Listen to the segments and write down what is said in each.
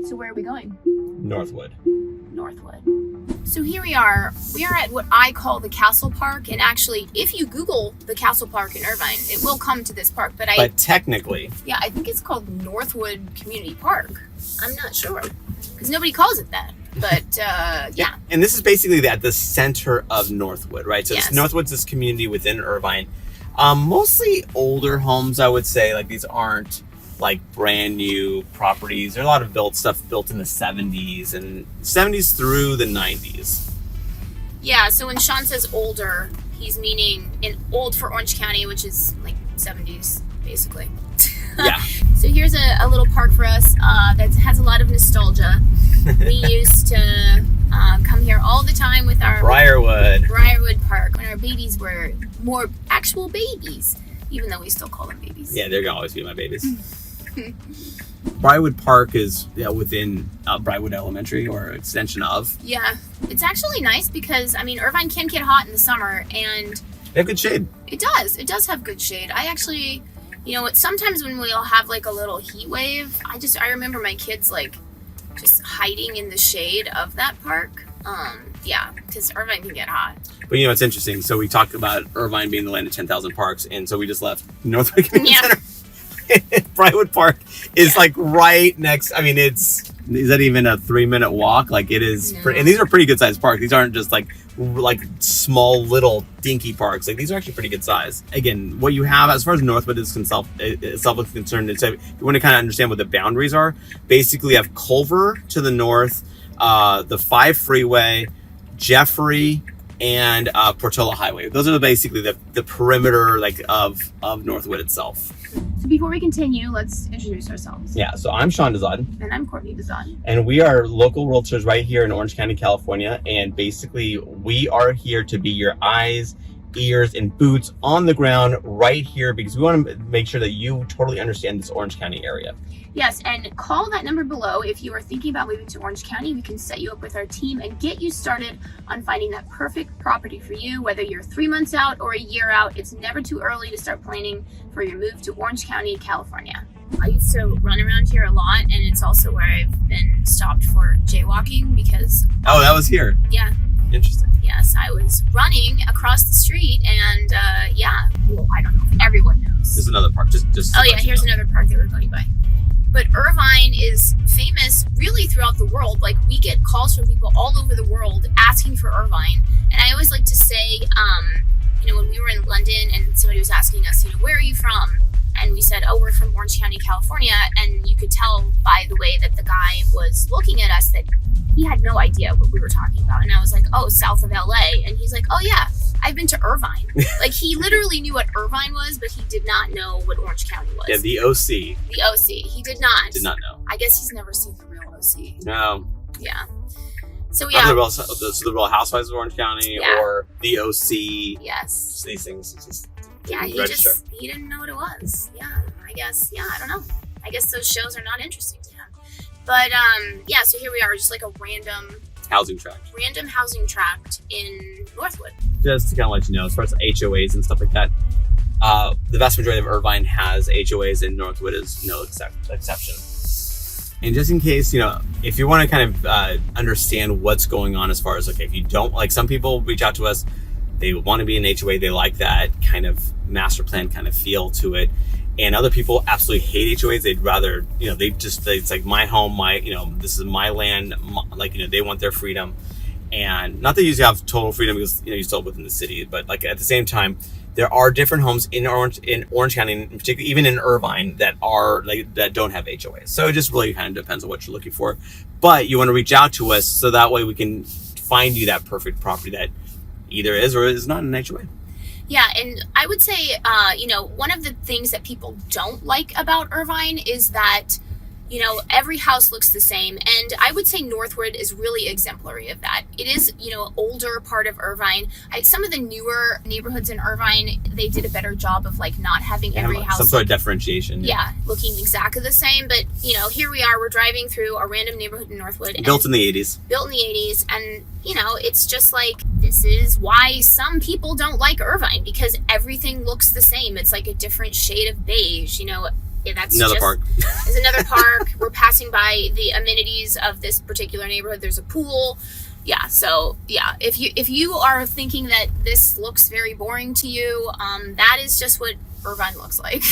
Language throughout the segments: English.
So where are we going? Northwood. So here we are. We are at what I call the Castle Park, and actually, if you Google the Castle Park in Irvine, it will come to this park. But technically, yeah, I think it's called Northwood Community Park. I'm not sure because nobody calls it that. But yeah. And this is basically at the center of Northwood, right? So Yes. Northwood's this community within Irvine. Mostly older homes, I would say. Like these aren't like brand new properties. There are a lot of stuff built in the 70s and 70s through the 90s. Yeah, so when Sean says older, he's meaning old for Orange County, which is like 70s, basically. Yeah. So here's a little park for us that has a lot of nostalgia. We used to come here all the time with our Briarwood Park when our babies were more actual babies, even though we still call them babies. Yeah, they're gonna always be my babies. Briarwood Park is within Briarwood Elementary or extension of. Yeah, it's actually nice because, I mean, Irvine can get hot in the summer, and They have good shade. it does have good shade. I actually, sometimes when we'll have like a little heat wave, I remember my kids like just hiding in the shade of that park. Yeah, because Irvine can get hot. But it's interesting. So we talked about Irvine being the land of 10,000 parks, and so we just left Northwood Community Center. Briarwood Park is like right next. I mean, is that even a 3-minute walk? Like it is, No. and these are pretty good sized parks. These aren't just like small little dinky parks. Like these are actually pretty good size. Again, what you have as far as Northwood is concerned, is you want to kind of understand what the boundaries are. Basically, you have Culver to the north, the 5 freeway, Jeffrey, and Portola Highway. Those are basically the perimeter of Northwood itself. So before we continue, let's introduce ourselves. Yeah, so I'm Sean Dezahd. And I'm Courtney Dezahd. And we are local realtors right here in Orange County, California. And basically, we are here to be your eyes, ears, and boots on the ground right here because we want to make sure that you totally understand this Orange County area. Yes, and call that number below if you are thinking about moving to Orange County. We can set you up with our team and get you started on finding that perfect property for you. Whether you're 3 months out or a year out, it's never too early to start planning for your move to Orange County, California. I used to run around here a lot, and it's also where I've been stopped for jaywalking because... Oh, that was here. Yeah. Interesting. Yes, I was running across the street, and yeah, well, I don't know if everyone knows. There's another park. Just Oh yeah, here's another park that we're going by. But Irvine is famous really throughout the world. Like, we get calls from people all over the world asking for Irvine. And I always like to say, when we were in London and somebody was asking us, where are you from? And we said, oh, we're from Orange County, California. And you could tell by the way that the guy was looking at us that he had no idea what we were talking about. And I was like, oh, south of LA. And he's like, oh yeah, I've been to Irvine. Like, he literally knew what Irvine was, but he did not know what Orange County was. Yeah, the OC. The OC. He did not. Did not know. I guess he's never seen the real OC. No. Yeah. So yeah. Not the Real Housewives of Orange County or the OC. Yes. Just these things. Just yeah, register. he didn't know what it was. Yeah, I guess. Yeah, I don't know. I guess those shows are not interesting to him. But yeah, so here we are, just like a random housing tract in Northwood. Just to kind of let you know, as far as HOAs and stuff like that, the vast majority of Irvine has HOAs, and Northwood is no exception. And just in case, if you want to kind of understand what's going on as far as, okay, if you don't, like, some people reach out to us, they want to be in HOA, they like that kind of master plan kind of feel to it. And other people absolutely hate HOAs. They'd rather, it's like my home, this is my land, they want their freedom. And not that you usually have total freedom because, you're still within the city, but like at the same time, there are different homes in Orange County, in particular, even in Irvine, that don't have HOAs. So it just really kind of depends on what you're looking for. But you want to reach out to us so that way we can find you that perfect property that either is or is not an HOA. Yeah, and I would say, one of the things that people don't like about Irvine is that, every house looks the same. And I would say Northwood is really exemplary of that. It is, older part of Irvine. Some of the newer neighborhoods in Irvine, they did a better job of not having every house. Some sort of differentiation. Yeah, looking exactly the same. But, here we are, we're driving through a random neighborhood in Northwood. Built in the 80s. And, it's just like, this is why some people don't like Irvine, because everything looks the same. It's like a different shade of beige, That's another park. It's another park. We're passing by the amenities of this particular neighborhood. There's a pool. Yeah, so yeah, if you are thinking that this looks very boring to you, that is just what Irvine looks like.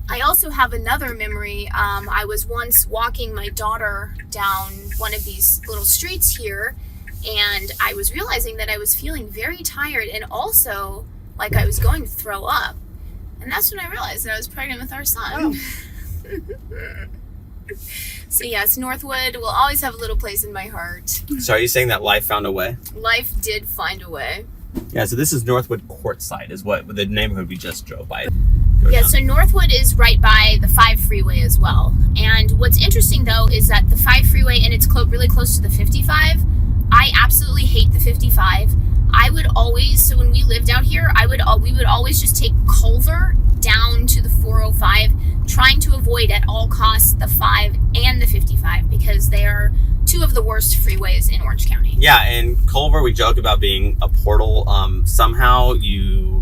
I also have another memory. I was once walking my daughter down one of these little streets here, and I was realizing that I was feeling very tired and also like I was going to throw up. And that's when I realized that I was pregnant with our son. Oh. So yes, Northwood will always have a little place in my heart. So are you saying that life found a way? Life did find a way. Yeah, so this is Northwood Courtside is what the neighborhood we just drove by. Yeah, so Northwood is right by the 5 freeway as well. And what's interesting though is that the 5 freeway, and it's really close to the 55. I absolutely hate the 55. I would always, so when we lived out here, we would always just take Culver down to the 405, trying to avoid at all costs the 5 and the 55 because they are two of the worst freeways in Orange County. Yeah, and Culver, we joke about being a portal. Somehow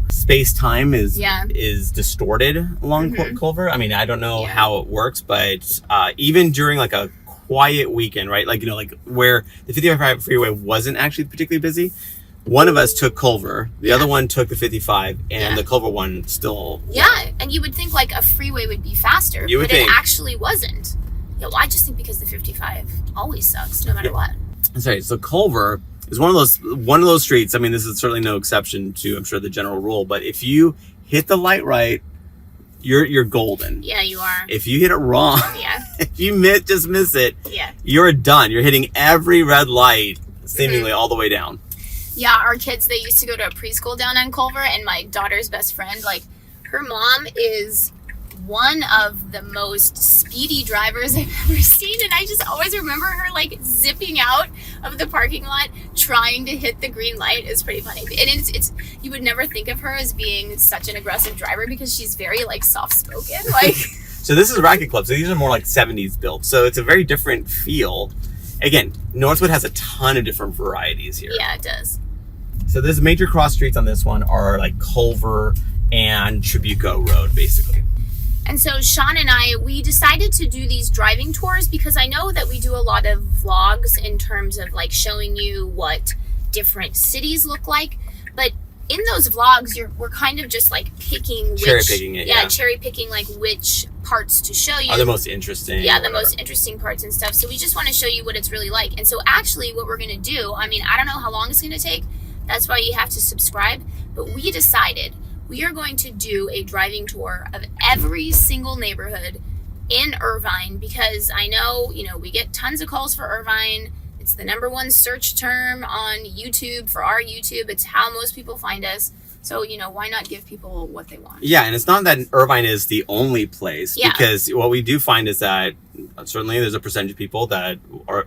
space-time is distorted along Culver. I mean, I don't know how it works, but even during like a quiet weekend, right? Like, like where the 55 freeway wasn't actually particularly busy, one of us took Culver, the other one took the 55, and the Culver one still... Yeah, and you would think like a freeway would be faster, but it actually wasn't. Yeah, well, I just think because the 55 always sucks, no matter what. That's right. So Culver is one of those streets. I mean, this is certainly no exception to, I'm sure, the general rule, but if you hit the light right, you're golden. Yeah, you are. If you hit it wrong, if you just miss it, you're done. You're hitting every red light, seemingly all the way down. Yeah, our kids, they used to go to a preschool down on Culver, and my daughter's best friend, like, her mom is one of the most speedy drivers I've ever seen, and I just always remember her, like, zipping out of the parking lot, trying to hit the green light. It's pretty funny. And it's you would never think of her as being such an aggressive driver because she's very, like, soft-spoken, like... So this is a racket club, so these are more like 70s built, so it's a very different feel. Again, Northwood has a ton of different varieties here. Yeah, it does. So there's major cross streets on this one are like Culver and Trabuco Road, basically. And so Sean and I, we decided to do these driving tours because I know that we do a lot of vlogs in terms of like showing you what different cities look like. But in those vlogs, we're kind of just like cherry picking like which parts to show you. Are the most interesting. Yeah, the most interesting parts and stuff. So we just want to show you what it's really like. And so actually what we're going to do, I mean, I don't know how long it's going to take. That's why you have to subscribe. But we decided we are going to do a driving tour of every single neighborhood in Irvine because I know, we get tons of calls for Irvine. It's the #1 search term on YouTube for our YouTube. It's how most people find us. So, why not give people what they want? Yeah, and it's not that Irvine is the only place because what we do find is that certainly there's a percentage of people that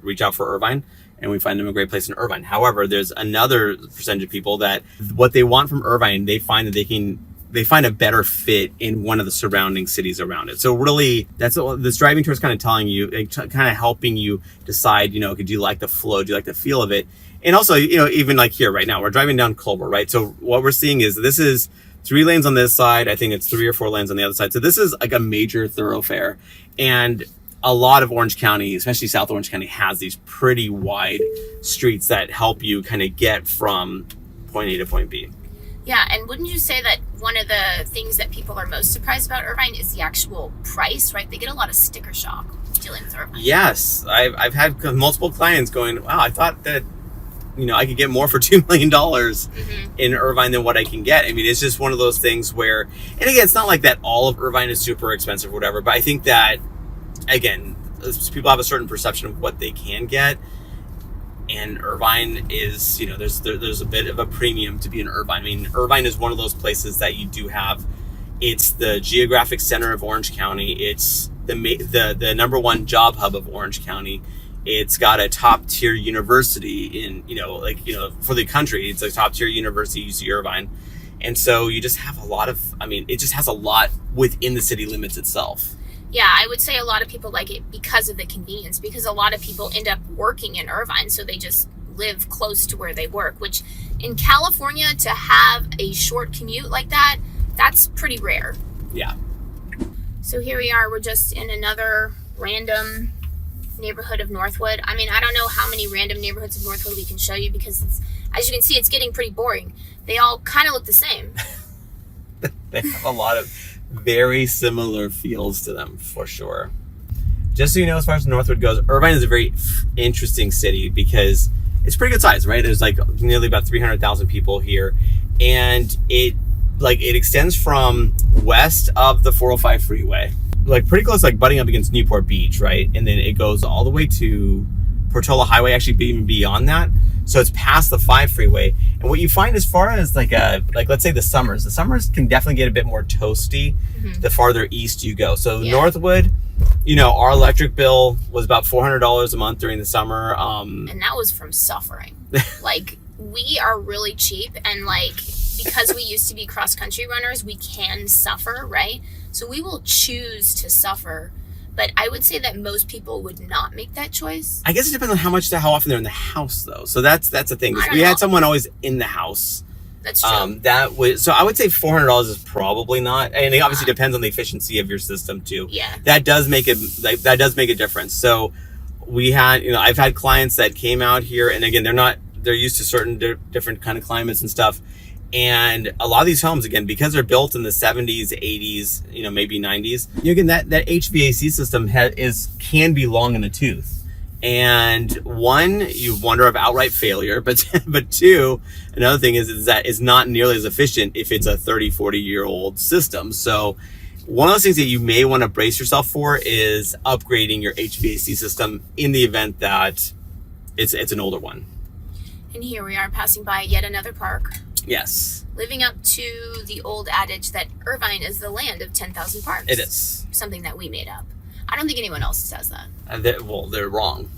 reach out for Irvine and we find them a great place in Irvine. However, there's another percentage of people that what they want from Irvine, they find that they find a better fit in one of the surrounding cities around it. So really, that's what this driving tour is kind of telling you, kind of helping you decide, do you like the flow? Do you like the feel of it? And also, even like here right now, we're driving down Culver, right? So what we're seeing is this is 3 lanes on this side. I think it's 3 or 4 lanes on the other side. So this is like a major thoroughfare. And a lot of Orange County, especially South Orange County, has these pretty wide streets that help you kind of get from point A to point B. Yeah, and wouldn't you say that one of the things that people are most surprised about Irvine is the actual price, right? They get a lot of sticker shock dealing with Irvine. Yes, I've had multiple clients going, wow, I thought that, I could get more for $2 million in Irvine than what I can get. I mean, it's just one of those things where, and again, it's not like that all of Irvine is super expensive or whatever, but I think that, again, people have a certain perception of what they can get. And Irvine is, there's a bit of a premium to be in Irvine. I mean, Irvine is one of those places that you do have. It's the geographic center of Orange County. It's the #1 job hub of Orange County. It's got a top tier university in, for the country. It's a top tier university, UC Irvine. And so you just have it just has a lot within the city limits itself. Yeah, I would say a lot of people like it because of the convenience, because a lot of people end up working in Irvine, so they just live close to where they work, which in California, to have a short commute like that, that's pretty rare. Yeah. So here we are. We're just in another random neighborhood of Northwood. I mean, I don't know how many random neighborhoods of Northwood we can show you because, as you can see, it's getting pretty boring. They all kind of look the same. They have a lot of very similar feels to them, for sure. Just so you know, as far as Northwood goes, Irvine is a very interesting city because it's pretty good size, right? There's like nearly about 300,000 people here, and it extends from west of the 405 freeway, like pretty close, like butting up against Newport Beach, right? And then it goes all the way to Portola Highway, actually even beyond that. So it's past the 5 freeway. And what you find as far as like let's say the summers can definitely get a bit more toasty the farther east you go. So Northwood, you know, our electric bill was about $400 a month during the summer. And that was from suffering. Like, we are really cheap, and like, because we used to be cross-country runners, we can suffer, right? So we will choose to suffer. But I would say that most people would not make that choice. I guess it depends on how often they're in the house, though. So that's the thing. We had someone always in the house. That's true. So I would say $400 is probably not, and it obviously depends on the efficiency of your system too. Yeah, that does make a difference. So we had, I've had clients that came out here, and again, they're used to certain different kind of climates and stuff. And a lot of these homes, again, because they're built in the 70s, 80s, maybe 90s, again, that HVAC system can be long in the tooth. And one, you wonder of outright failure, but two, another thing is that it's not nearly as efficient if it's a 30, 40-year-old system. So one of those things that you may want to brace yourself for is upgrading your HVAC system in the event that it's an older one. And here we are passing by yet another park. Yes. Living up to the old adage that Irvine is the land of 10,000 parks. It is. Something that we made up. I don't think anyone else says that. They're wrong.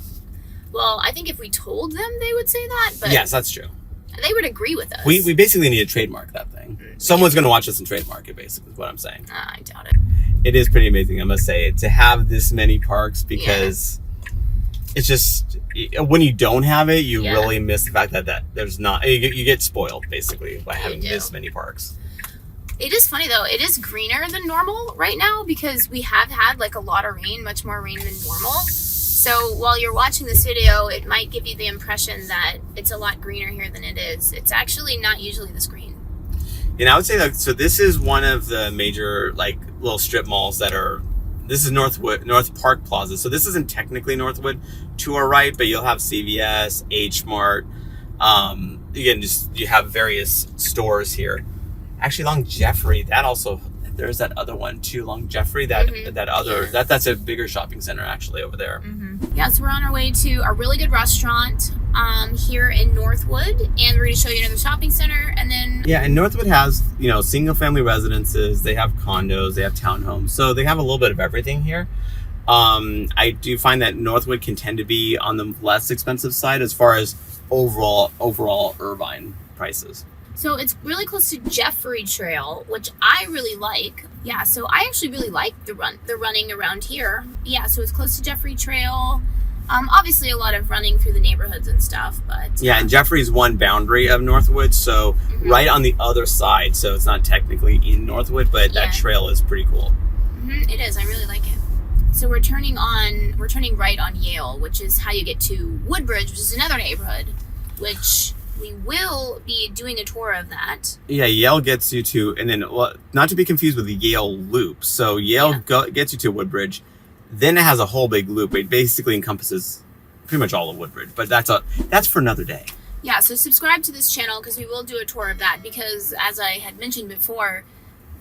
Well, I think if we told them, they would say that. But yes, that's true. They would agree with us. We basically need to trademark that thing. Someone's going to watch us and trademark it, basically, is what I'm saying. I doubt it. It is pretty amazing, I must say, to have this many parks because it's just, when you don't have it, you really miss the fact that there's not, you get spoiled, basically, by having this many parks. It is funny, though. It is greener than normal right now because we have had like a lot of rain, much more rain than normal. So while you're watching this video, it might give you the impression that it's a lot greener here than it is. It's actually not usually this green. And I would say that, so this is one of the major like little strip malls this is North Park Plaza. So this isn't technically Northwood to our right, but you'll have CVS, H Mart. Again, just you have various stores here. Actually, along Jeffrey, there's that other one too, along Jeffrey. That's a bigger shopping center actually over there. Yeah, so we're on our way to a really good restaurant here in Northwood, and we're going to show you another shopping center, and then and Northwood has single family residences. They have condos, they have townhomes, so they have a little bit of everything here. I do find that Northwood can tend to be on the less expensive side as far as overall Irvine prices. So it's really close to Jeffrey Trail, which I really like. Yeah, so I actually really like the running around here. Yeah, so it's close to Jeffrey Trail. Obviously a lot of running through the neighborhoods and stuff, but and Jeffrey's one boundary of Northwood, so right on the other side. So it's not technically in Northwood, but that trail is pretty cool. It is. I really like it. So we're turning right on Yale, which is how you get to Woodbridge, which is another neighborhood, which we will be doing a tour of that. Yeah, Yale gets you to, and then, not to be confused with the Yale Loop. So Yale gets you to Woodbridge. Then it has a whole big loop. It basically encompasses pretty much all of Woodbridge. But that's for another day. Yeah, so subscribe to this channel because we will do a tour of that. Because as I had mentioned before,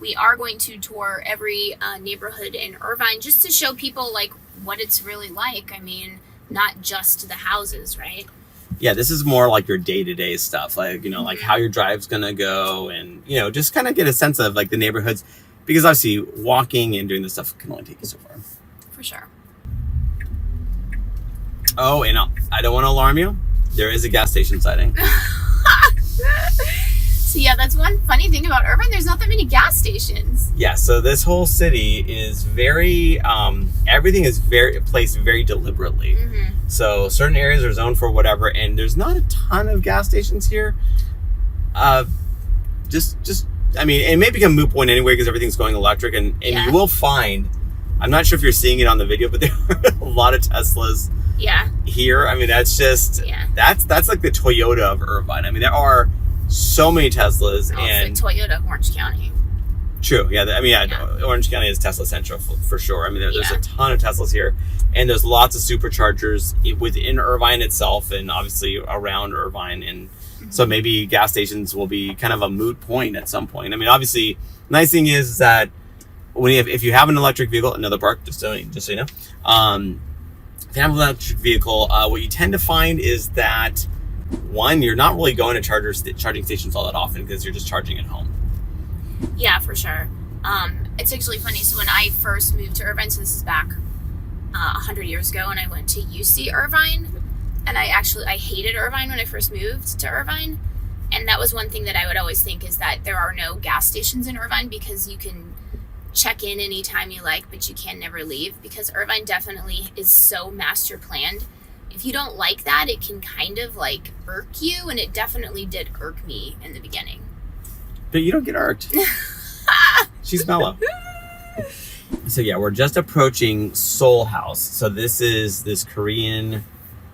we are going to tour every neighborhood in Irvine just to show people like what it's really like. I mean, not just the houses, right? Yeah, this is more like your day-to-day stuff, like, like how your drive's gonna go, and, just kind of get a sense of like the neighborhoods, because obviously walking and doing this stuff can only take you so far. For sure. Oh, and I don't want to alarm you. There is a gas station sighting. So yeah, that's one funny thing about Irvine. There's not that many gas stations. Yeah, so this whole city is very, everything is placed very deliberately. So certain areas are zoned for whatever, and there's not a ton of gas stations here. Just I mean, it may become a moot point anyway because everything's going electric, and you will find, I'm not sure if you're seeing it on the video, but there are a lot of Teslas here. I mean, that's just, that's like the Toyota of Irvine. I mean, there are so many Teslas. And it's like Toyota of Orange County. True. Yeah. I mean, Orange County is Tesla Central for sure. I mean, there's a ton of Teslas here, and there's lots of superchargers within Irvine itself, and obviously around Irvine. And so maybe gas stations will be kind of a moot point at some point. I mean, obviously, nice thing is that if you have an electric vehicle, another park, just so you know, if you have an electric vehicle, what you tend to find is that one, you're not really going to charging stations all that often because you're just charging at home. Yeah, for sure. It's actually funny. So when I first moved to Irvine, so this is back 100 years ago, and I went to UC Irvine, and I hated Irvine when I first moved to Irvine. And that was one thing that I would always think is that there are no gas stations in Irvine because you can check in anytime you like, but you can never leave, because Irvine definitely is so master planned. If you don't like that, it can kind of like irk you, and it definitely did irk me in the beginning. But you don't get irked. She's mellow. So yeah, we're just approaching Seoul House. So this is this Korean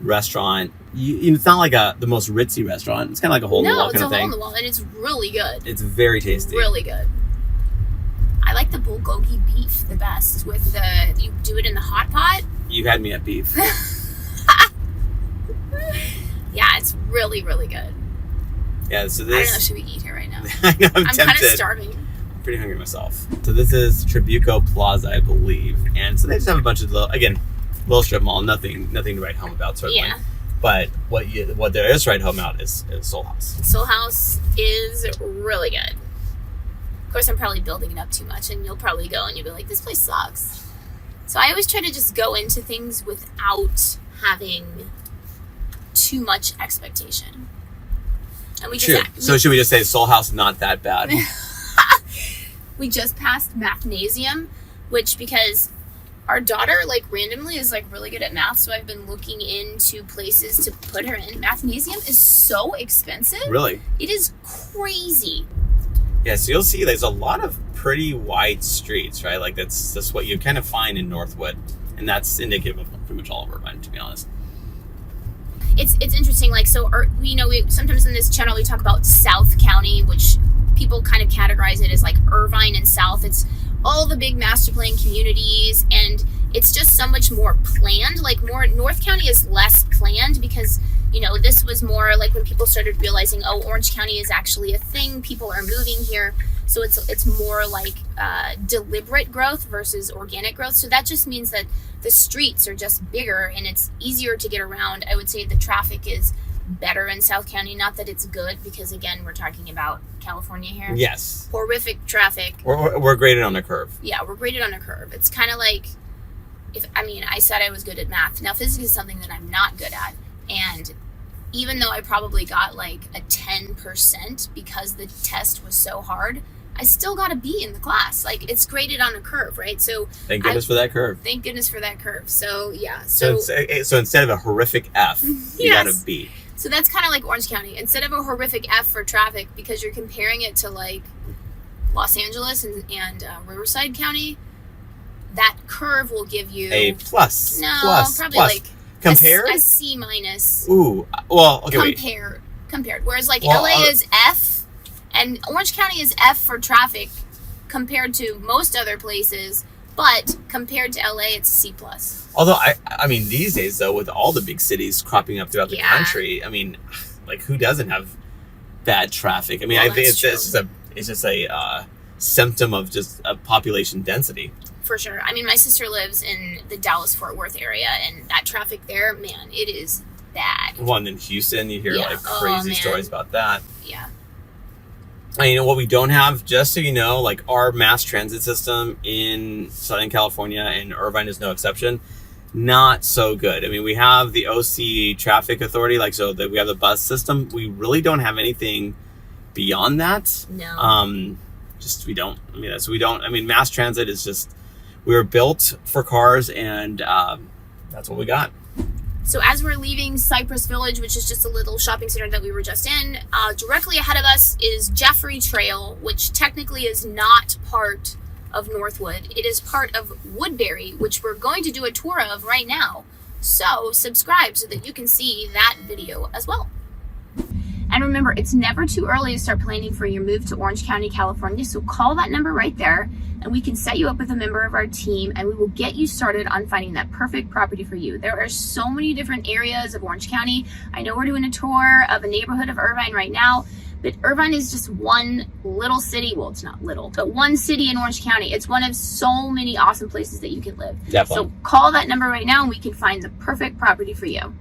restaurant. It's not like the most ritzy restaurant. It's kind of like a hole in the wall kind of thing. No, it's a hole in the wall, and it's really good. It's very tasty. Really good. I like the bulgogi beef the best with you do it in the hot pot. You had me at beef. Yeah, it's really, really good. Yeah, so this... I don't know, should we eat here right now? I know, I'm kind of starving. I'm pretty hungry myself. So this is Tribuco Plaza, I believe. And so they just have a bunch of little strip mall, nothing to write home about, certainly. Yeah. But what there is to write home about is Seoul House. Soul House is really good. Of course, I'm probably building it up too much, and you'll probably go and you'll be like, this place sucks. So I always try to just go into things without having too much expectation. And So should we just say Seoul House not that bad? We just passed Mathnasium, which because our daughter randomly is really good at math, so I've been looking into places to put her in. Mathnasium is so expensive. Really? It is crazy. Yeah, so you'll see there's a lot of pretty wide streets, right? Like that's what you kind of find in Northwood, and that's indicative of pretty much all of Irvine, to be honest. It's interesting, we sometimes in this channel we talk about South County, which people kind of categorize it as Irvine and South. It's all the big master plan communities, and it's just so much more planned. North County is less planned because this was more when people started realizing, Orange County is actually a thing. People are moving here. So it's more deliberate growth versus organic growth. So that just means that the streets are just bigger and it's easier to get around. I would say the traffic is better in South County. Not that it's good, because again, we're talking about California here. Yes. Horrific traffic. We're graded on a curve. Yeah, we're graded on a curve. It's kind of like, I said I was good at math. Now physics is something that I'm not good at. And even though I probably got a 10% because the test was so hard, I still got a B in the class. It's graded on a curve, right? So thank goodness for that curve. Thank goodness for that curve. So yeah. So instead of a horrific F, you got a B. So that's kind of like Orange County. Instead of a horrific F for traffic, because you're comparing it to Los Angeles and Riverside County, that curve will give you a plus. No, plus, probably plus. Compared? A C minus. Ooh, well, okay. Compared. Whereas LA is F, and Orange County is F for traffic compared to most other places, but compared to LA, it's a C plus. Although I mean, these days though, with all the big cities cropping up throughout the country, who doesn't have bad traffic? I mean, I think it's just a symptom of just a population density. For sure. I mean, my sister lives in the Dallas-Fort Worth area, and that traffic there, man, it is bad. Well, and in Houston, you hear crazy stories about that. Yeah. What we don't have, just so you know, our mass transit system in Southern California, and Irvine is no exception, not so good. I mean, we have the OC Traffic Authority, we have the bus system. We really don't have anything beyond that. No. We don't. Mass transit is just, we were built for cars, and that's what we got. So as we're leaving Cypress Village, which is just a little shopping center that we were just in, directly ahead of us is Jeffrey Trail, which technically is not part of Northwood. It is part of Woodbury, which we're going to do a tour of right now. So subscribe so that you can see that video as well. And remember, it's never too early to start planning for your move to Orange County, California. So call that number right there and we can set you up with a member of our team and we will get you started on finding that perfect property for you. There are so many different areas of Orange County. I know we're doing a tour of a neighborhood of Irvine right now, but Irvine is just one little city. Well, it's not little, but one city in Orange County. It's one of so many awesome places that you can live. Definitely. So call that number right now and we can find the perfect property for you.